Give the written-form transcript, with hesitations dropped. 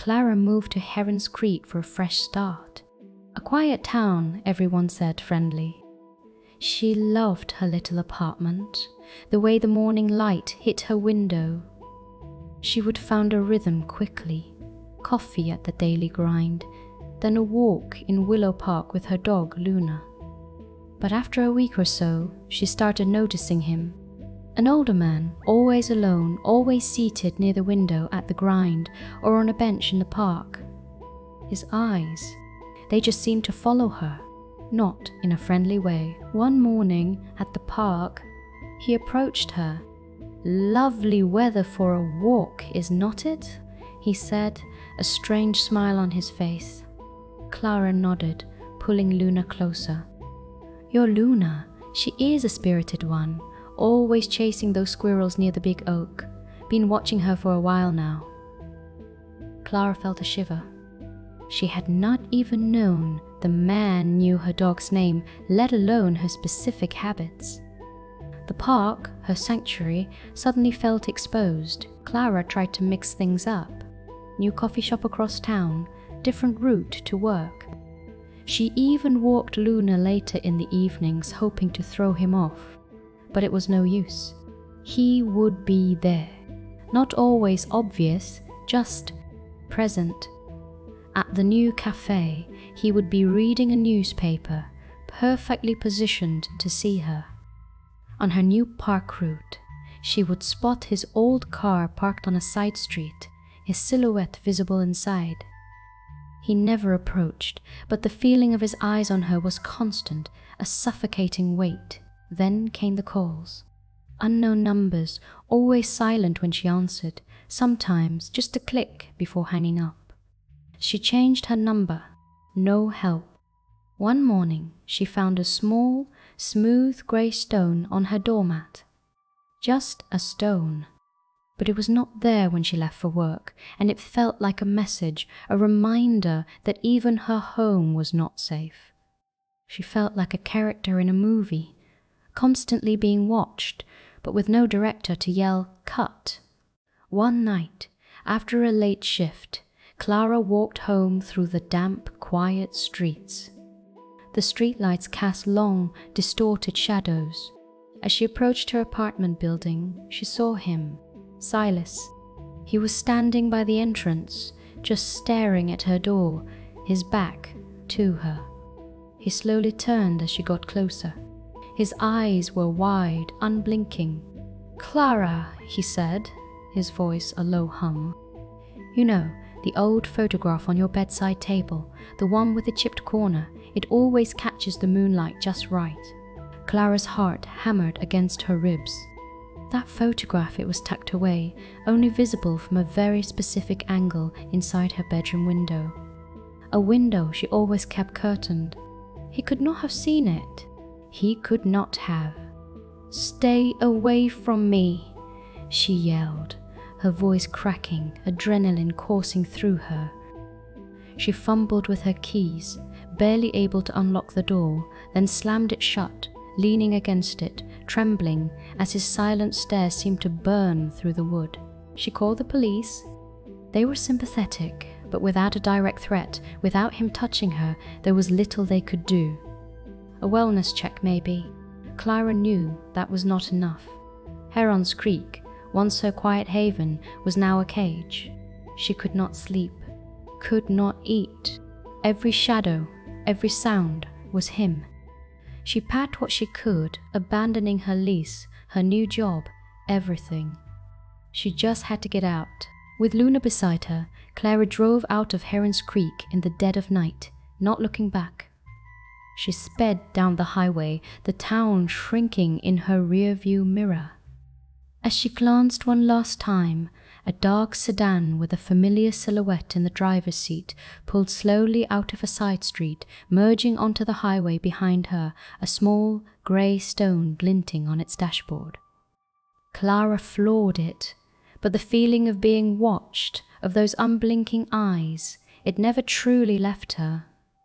Clara moved to Heron's Creek for a fresh start. A quiet town, everyone said, friendly. She loved her little apartment, the way the morning light hit her window. She would find a rhythm quickly, coffee at the daily grind, then a walk in Willow Park with her dog, Luna. But after a week or so, she started noticing him. An older man, always alone, always seated near the window at the grind or on a bench in the park. His eyes, they just seemed to follow her, not in a friendly way. One morning at the park, he approached her. "Lovely weather for a walk, is not it?" he said, a strange smile on his face. Clara nodded, pulling Luna closer. "Your Luna, she is a spirited one, always chasing those squirrels near the big oak. Been watching her for a while now." Clara felt a shiver. She had not even known the man knew her dog's name, let alone her specific habits. The park, her sanctuary, suddenly felt exposed. Clara tried to mix things up. New coffee shop across town, different route to work. She even walked Luna later in the evenings, hoping to throw him off. But it was no use. He would be there. Not always obvious, just present. At the new cafe, he would be reading a newspaper, perfectly positioned to see her. On her new park route, she would spot his old car parked on a side street, his silhouette visible inside. He never approached, but the feeling of his eyes on her was constant, a suffocating weight. Then came the calls. Unknown numbers, always silent when she answered, sometimes just a click before hanging up. She changed her number. No help. One morning, she found a small, smooth grey stone on her doormat. Just a stone. But it was not there when she left for work, and it felt like a message, a reminder that even her home was not safe. She felt like a character in a movie, constantly being watched, but with no director to yell, "Cut." One night, after a late shift, Clara walked home through the damp, quiet streets. The streetlights cast long, distorted shadows. As she approached her apartment building, she saw him, Silas. He was standing by the entrance, just staring at her door, his back to her. He slowly turned as she got closer. His eyes were wide, unblinking. "Clara," he said, his voice a low hum. "You know, the old photograph on your bedside table, the one with the chipped corner, it always catches the moonlight just right." Clara's heart hammered against her ribs. That photograph, it was tucked away, only visible from a very specific angle inside her bedroom window. A window she always kept curtained. He could not have seen it. He could not have. "Stay away from me," she yelled, her voice cracking, adrenaline coursing through her. She fumbled with her keys, barely able to unlock the door, then slammed it shut, leaning against it, trembling as his silent stare seemed to burn through the wood. She called the police. They were sympathetic, but without a direct threat, without him touching her, there was little they could do. A wellness check, maybe. Clara knew that was not enough. Heron's Creek, once her quiet haven, was now a cage. She could not sleep, could not eat. Every shadow, every sound was him. She packed what she could, abandoning her lease, her new job, everything. She just had to get out. With Luna beside her, Clara drove out of Heron's Creek in the dead of night, not looking back. She sped down the highway, the town shrinking in her rearview mirror. As she glanced one last time, a dark sedan with a familiar silhouette in the driver's seat pulled slowly out of a side street, merging onto the highway behind her, a small, grey stone glinting on its dashboard. Clara floored it, but the feeling of being watched, of those unblinking eyes, it never truly left her.